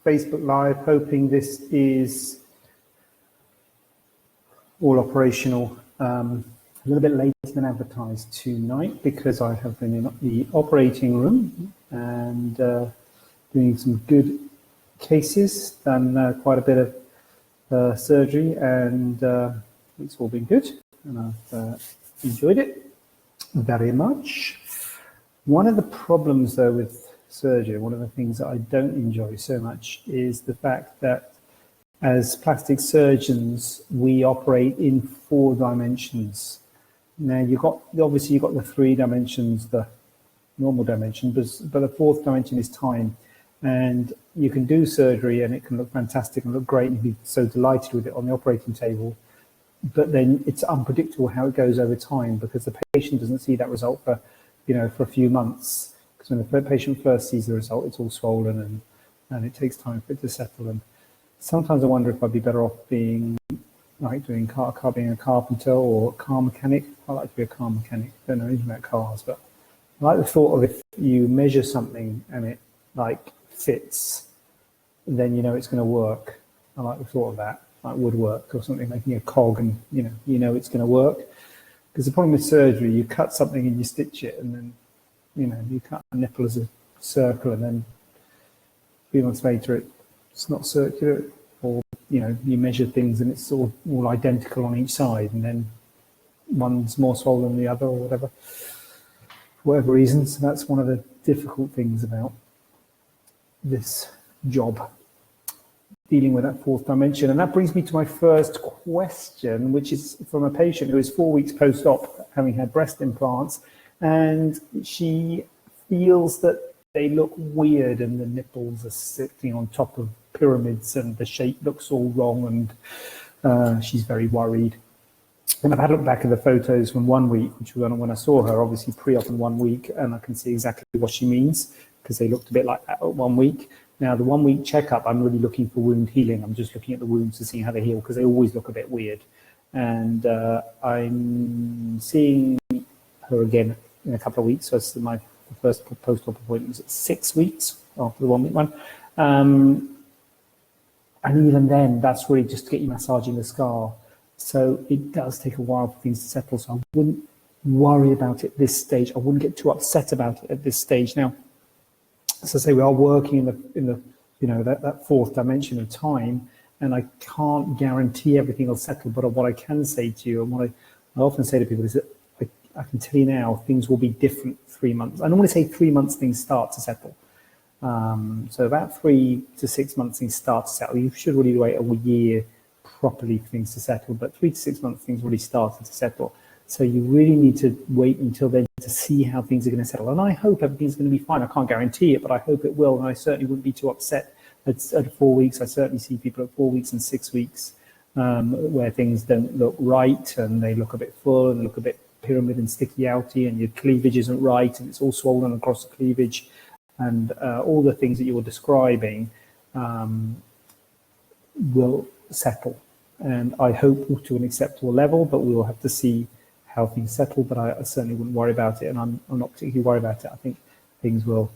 Facebook Live, hoping this is all operational. A little bit later than advertised tonight because I have been in the operating room and doing some good cases, done quite a bit of surgery, and it's all been good, and I've enjoyed it very much. One of the problems though with surgery, one of the things that I don't enjoy so much is the fact that as plastic surgeons, we operate in 4 dimensions. Now obviously you've got the 3 dimensions, the normal dimension, but the 4th dimension is time. And you can do surgery and it can look fantastic and look great and be so delighted with it on the operating table. But then it's unpredictable how it goes over time because the patient doesn't see that result for a few months. Because when the patient first sees the result, it's all swollen and it takes time for it to settle. And sometimes I wonder if I'd be better off being like being a carpenter or a car mechanic. I like to be a car mechanic. I don't know anything about cars, but I like the thought of if you measure something and it like fits, then you know it's going to work. I like the thought of that, like woodwork or something, making a cog, and you know it's going to work. Because the problem with surgery, you cut something and you stitch it, and then you cut a nipple as a circle, and then a few months later it's not circular, or you measure things and it's all identical on each side, and then one's more swollen than the other or whatever, for whatever reason. So that's one of the difficult things about this job, dealing with that 4th dimension. And that brings me to my first question, which is from a patient who is 4 weeks post-op, having had breast implants, and she feels that they look weird and the nipples are sitting on top of pyramids and the shape looks all wrong, and she's very worried. And I've had a look back at the photos from 1 week, which was when I saw her, obviously pre-op in 1 week, and I can see exactly what she means because they looked a bit like that at 1 week. Now, the 1 week checkup, I'm really looking for wound healing. I'm just looking at the wounds to see how they heal because they always look a bit weird. And I'm seeing her again in a couple of weeks. So it's my first post-op appointment was at 6 weeks after the 1 week one. And even then, that's really just to get you massaging the scar. So it does take a while for things to settle. So I wouldn't worry about it at this stage. I wouldn't get too upset about it at this stage. Now, as I say, we are working in the that 4th dimension of time, and I can't guarantee everything will settle. But what I can say to you, and what I often say to people is that I can tell you now, things will be different 3 months. I normally say 3 months things start to settle. So about 3 to 6 months things start to settle. You should really wait a year properly for things to settle, but 3 to 6 months things really started to settle. So you really need to wait until then to see how things are going to settle. And I hope everything's going to be fine. I can't guarantee it, but I hope it will. And I certainly wouldn't be too upset at 4 weeks. I certainly see people at 4 weeks and 6 weeks where things don't look right and they look a bit full and look a bit pyramid and sticky outy, and your cleavage isn't right and it's all swollen across the cleavage, and all the things that you were describing will settle. And I hope to an acceptable level, but we will have to see how things settle. But I certainly wouldn't worry about it, and I'm not particularly worried about it. I think things will,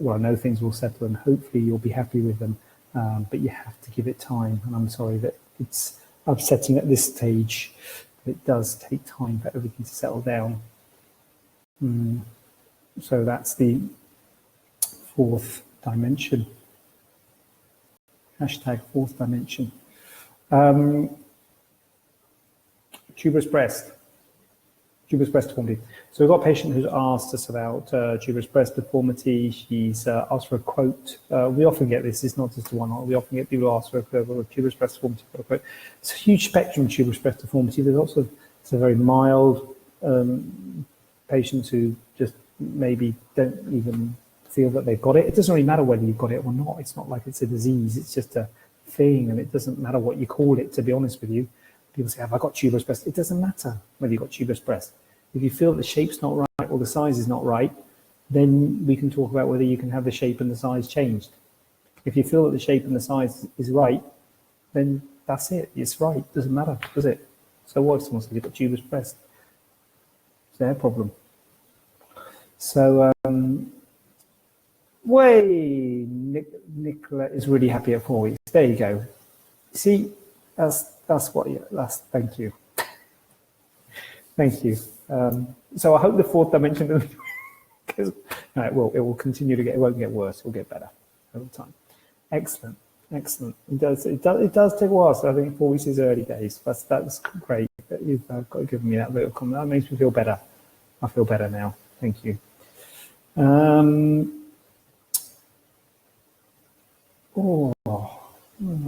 I know things will settle, and hopefully you'll be happy with them. But you have to give it time, and I'm sorry that it's upsetting at this stage. It does take time for everything to settle down. So that's the 4th dimension. Hashtag 4th dimension. Tuberous breast. Tuberous breast deformity. So we've got a patient who's asked us about tuberous breast deformity. She's asked for a quote. We often get this. It's not just one. We often get people ask for a quote of tuberous breast deformity. For a quote. It's a huge spectrum of tuberous breast deformity. There's also it's a very mild patients who just maybe don't even feel that they've got it. It doesn't really matter whether you've got it or not. It's not like it's a disease. It's just a thing, and it doesn't matter what you call it, to be honest with you. People say, have I got tuberous breast? It doesn't matter whether you've got tuberous breast. If you feel the shape's not right or the size is not right, then we can talk about whether you can have the shape and the size changed. If you feel that the shape and the size is right, then that's it. It's right. It doesn't matter, does it? So what if someone says you've got tuberous breast? It's their problem. So Way, Nicola is really happy at 4 weeks. There you go. See, that's what you. Thank you. Thank you. So I hope the fourth dimension, because no, it will continue to get. It won't get worse. It will get better over time. Excellent, excellent. It does take a while. So I think 4 weeks is early days. That's great. You've got given me that little comment. That makes me feel better. I feel better now. Thank you.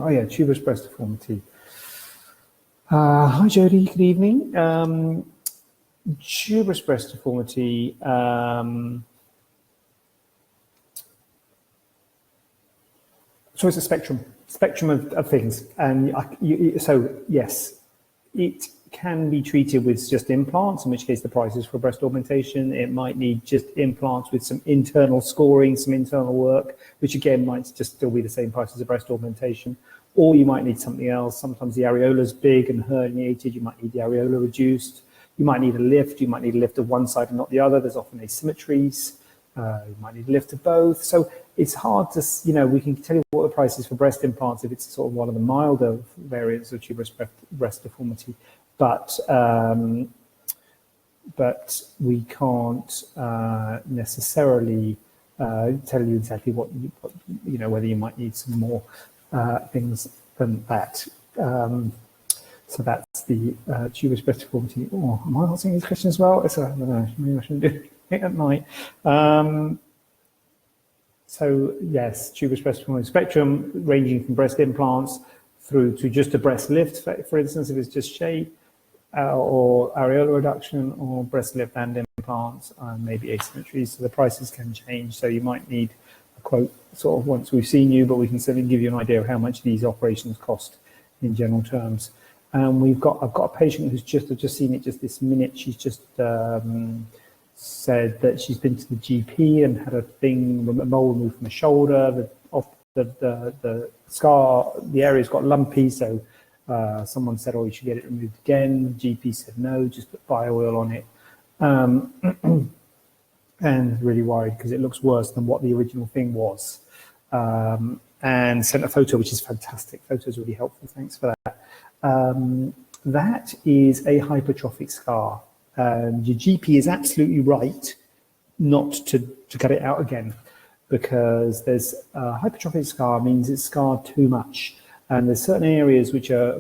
Oh yeah, tuberous breast deformity. Hi Jodie, good evening. Tuberous breast deformity. So it's a spectrum of things, and so yes, it can be treated with just implants, in which case the price is for breast augmentation. It might need just implants with some internal scoring, some internal work, which again might just still be the same price as a breast augmentation. Or you might need something else. Sometimes the areola is big and herniated. You might need the areola reduced. You might need a lift. You might need a lift of one side and not the other. There's often asymmetries. You might need a lift of both. So it's hard to, we can tell you what the price is for breast implants if it's sort of one of the milder variants of tuberous breast deformity. But we can't necessarily tell you exactly what whether you might need some more things than that. So that's the tuberous breast deformity. Oh, am I answering these questions well? I don't know. Maybe I shouldn't do it at night. So yes, tuberous breast deformity spectrum ranging from breast implants through to just a breast lift, for instance, if it's just shape. Or areola reduction, or breast lift and implants, and maybe asymmetries. So the prices can change. So you might need a quote sort of once we've seen you, but we can certainly give you an idea of how much these operations cost in general terms. And I've got a patient who's I've just seen it just this minute. She's just said that she's been to the GP and had a mole removed from the shoulder. The scar, the area's got lumpy, so. Someone said, oh, you should get it removed again. GP said, no, just put bio-oil on it. And really worried because it looks worse than what the original thing was. And sent a photo, which is fantastic. Photos are really helpful. Thanks for that. That is a hypertrophic scar. Your GP is absolutely right not to cut it out again, because there's a hypertrophic scar means it's scarred too much. And there's certain areas which are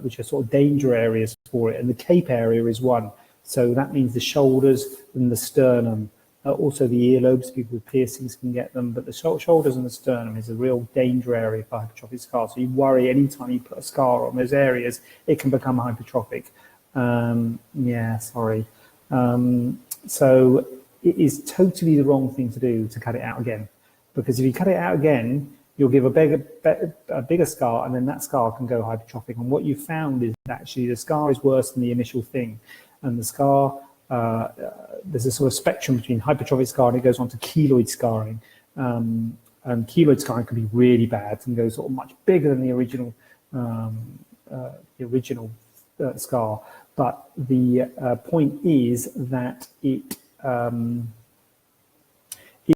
which are sort of danger areas for it, and the cape area is one. So that means the shoulders and the sternum, also the earlobes. People with piercings can get them, but the shoulders and the sternum is a real danger area for hypertrophic scars. So you worry anytime you put a scar on those areas, it can become hypertrophic. Yeah, sorry. So it is totally the wrong thing to do to cut it out again, because if you cut it out again, you'll give a bigger scar, and then that scar can go hypertrophic. And what you found is actually the scar is worse than the initial thing. And the scar, there's a sort of spectrum between hypertrophic scar and it goes on to keloid scarring. And keloid scarring can be really bad and goes sort of much bigger than the original scar. But the point is that it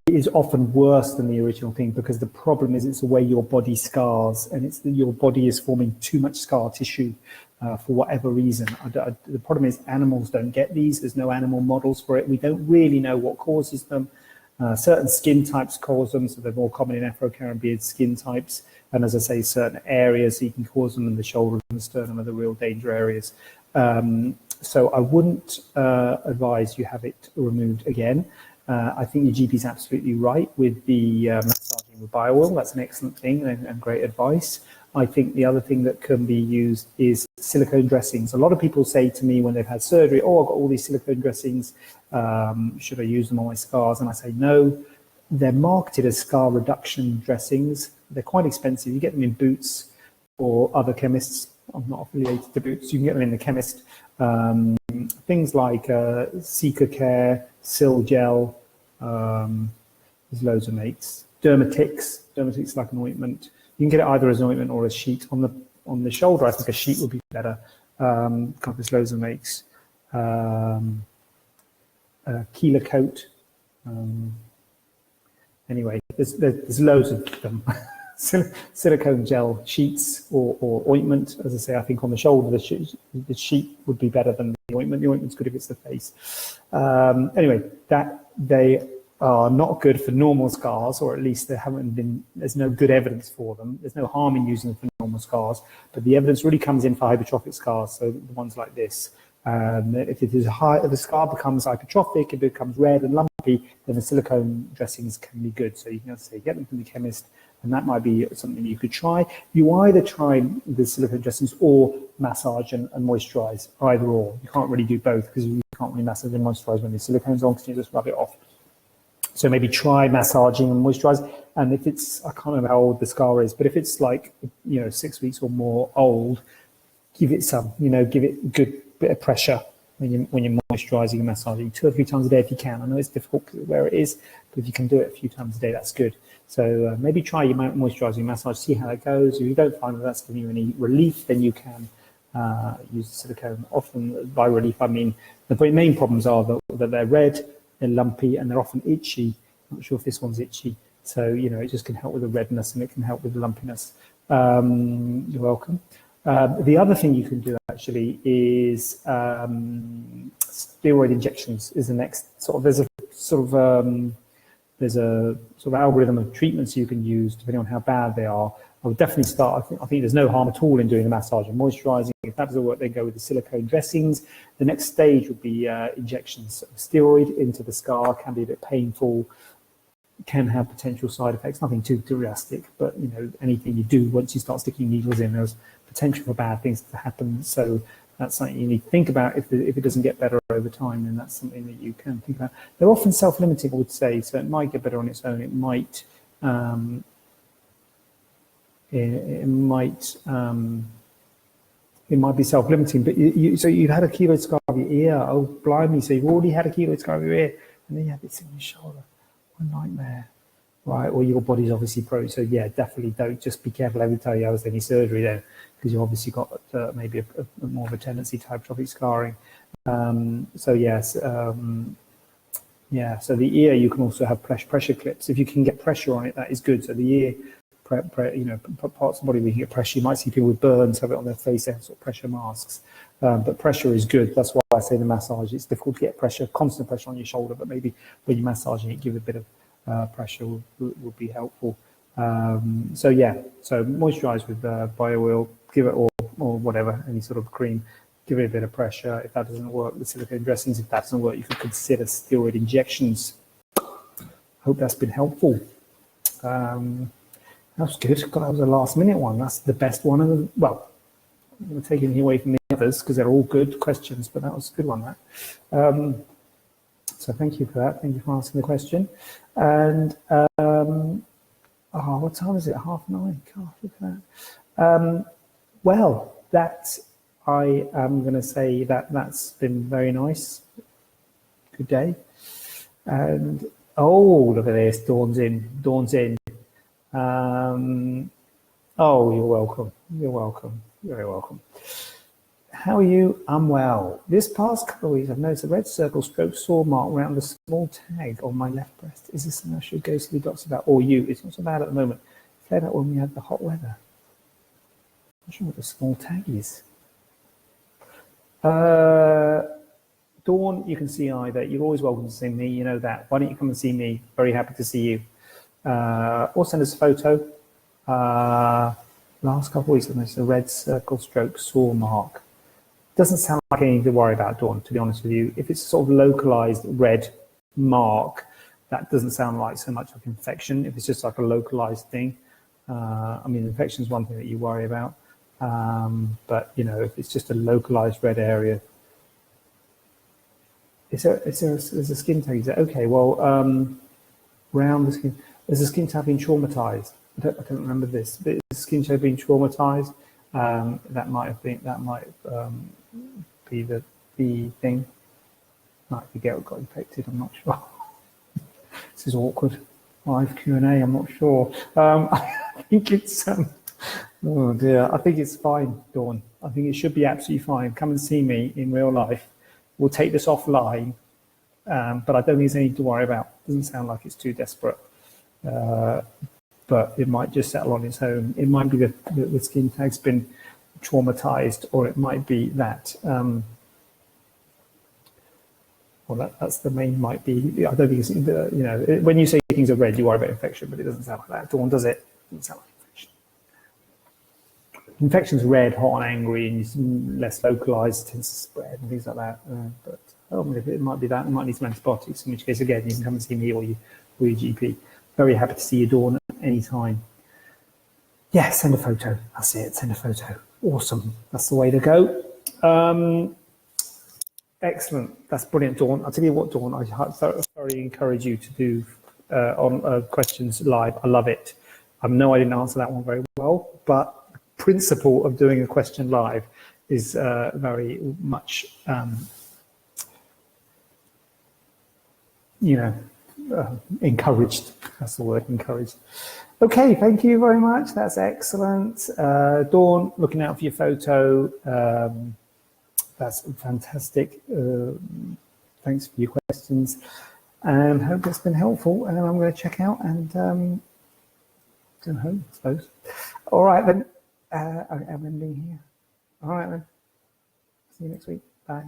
is often worse than the original thing, because the problem is it's the way your body scars, and it's your body is forming too much scar tissue for whatever reason. The problem is animals don't get these. There's no animal models for it. We don't really know what causes them. Certain skin types cause them, so they're more common in Afro-Caribbean skin types. And as I say, certain areas you can cause them, and the shoulder and the sternum are the real danger areas. So I wouldn't advise you have it removed again. I think your GP is absolutely right with the massaging with bio-oil. That's an excellent thing and great advice. I think the other thing that can be used is silicone dressings. A lot of people say to me when they've had surgery, oh, I've got all these silicone dressings, should I use them on my scars? And I say, no, they're marketed as scar reduction dressings. They're quite expensive. You get them in Boots or other chemists. I'm not affiliated to Boots. You can get them in the chemist. Things like Seeker Care, Sil Gel, there's loads of mates. Dermatix is like an ointment. You can get it either as an ointment or a sheet. On the shoulder, I think a sheet would be better. There's loads of makes. Keeler Coat. Anyway, there's loads of them. Silicone gel sheets or ointment. As I say, I think on the shoulder, the sheet would be better than the ointment. The ointment's good if it's the face. Anyway, they are not good for normal scars, or at least there's no good evidence for them. There's no harm in using them for normal scars, but the evidence really comes in for hypertrophic scars, so the ones like this. If the scar becomes hypertrophic, it becomes red and lumpy, then the silicone dressings can be good. So you can say get them from the chemist, and that might be something you could try. You either try the silicone dressings or massage and moisturize, either or. You can't really do both because you can't really massage and moisturize when the silicone's on because you just rub it off. So maybe try massaging and moisturize. And if it's, I can't remember how old the scar is, but if it's like, 6 weeks or more old, give it some, give it a good bit of pressure when you're moisturizing and massaging 2 or 3 times a day if you can. I know it's difficult where it is, but if you can do it a few times a day, that's good. So maybe try your moisturizing massage, see how it goes. If you don't find that that's giving you any relief, then you can use the silicone. Often by relief, I mean the main problems are that they're red, they're lumpy, and they're often itchy. I'm not sure if this one's itchy. So, it just can help with the redness and it can help with the lumpiness. You're welcome. The other thing you can do actually is steroid injections is the next sort of, there's a sort of algorithm of treatments you can use depending on how bad they are. I would definitely start, I think there's no harm at all in doing the massage and moisturizing. If that doesn't work, then go with the silicone dressings. The next stage would be injections of steroid into the scar. Can be a bit painful, can have potential side effects, nothing too drastic, but anything you do once you start sticking needles in, there's potential for bad things to happen. So that's something you need to think about. If it doesn't get better over time, then that's something that you can think about. They're often self-limiting, I would say, so it might get better on its own. It might be self-limiting, but so you've had a keloid scar of your ear. Oh, blimey! So you've already had a keloid scar of your ear, and then you have this in your shoulder. What a nightmare, right? Or your body's obviously pro. So yeah, definitely don't. Just be careful every time you have any surgery there, because you've obviously got maybe a more of a tendency to hypertrophic scarring. So yes, yeah. So the ear, you can also have pressure clips. If you can get pressure on it, that is good. So the ear. Parts of the body we can get pressure. You might see people with burns have it on their face, they have sort of pressure masks. But pressure is good. That's why I say the massage. It's difficult to get pressure, constant pressure on your shoulder, but maybe when you're massaging it, give a bit of pressure will be helpful. So yeah, so moisturize with bio oil, give it or whatever, any sort of cream, give it a bit of pressure. If that doesn't work, the silicone dressings, if that doesn't work, you could consider steroid injections. Hope that's been helpful. That was good. God, that was a last-minute one. That's the best one. Well, I'm going to take anything away from the others because they're all good questions, but that was a good one, that. So thank you for that. Thank you for asking the question. And, what time is it? 9:30. God, look at that. Well, I am going to say that's been very nice. Good day. And, look at this. Dawn's in. Oh, you're welcome. You're welcome. You're very welcome. How are you? I'm well. This past couple of weeks, I've noticed a red circle stroke sore mark around the small tag on my left breast. Is this something I should go to the doctor about? Or you? It's not so bad at the moment. Flared up when we had the hot weather. I'm not sure what the small tag is. Dawn, you can see either. You're always welcome to see me. You know that. Why don't you come and see me? Very happy to see you. Or send us a photo. Last couple of weeks, I noticed a red circle stroke sore mark. Doesn't sound like anything to worry about, Dawn, to be honest with you. If it's a sort of localized red mark, that doesn't sound like so much like infection. If it's just like a localized thing, I mean, infection is one thing that you worry about. But, if it's just a localized red area, is there a skin tag? Is that okay? Well, around the skin. Has the skin tag been traumatized? I don't remember this. But is the skin tag been traumatized? That might be the thing. Might be got infected. I'm not sure. This is awkward. Live Q&A. I'm not sure. I think it's. Oh dear. I think it's fine, Dawn. I think it should be absolutely fine. Come and see me in real life. We'll take this offline. But I don't think there's anything to worry about. Doesn't sound like it's too desperate. but it might just settle on its own. It might be that the skin tag's been traumatized, or it might be that, well, that's the main might be. I don't think it's, you know, when you say things are red, you worry about infection, but it doesn't sound like that. Dawn, does it? It doesn't sound like infection. Infection's red, hot and angry, and less localized, tends to spread and things like that. But it might be that. It might need some antibiotics, in which case, again, you can come and see me or your GP. Very happy to see you, Dawn, at any time. Yeah, send a photo. That's it. Send a photo. Awesome. That's the way to go. Excellent. That's brilliant, Dawn. I'll tell you what, Dawn, I thoroughly encourage you to do on questions live. I love it. I know I didn't answer that one very well, but the principle of doing a question live is very much, you know, encouraged. That's the word, encouraged. Okay, thank you very much. That's excellent. Dawn, looking out for your photo. That's fantastic. Thanks for your questions. Hope it's been helpful. And I'm going to check out and go home, I suppose. All right, then. I'm ending here. All right, then. See you next week. Bye.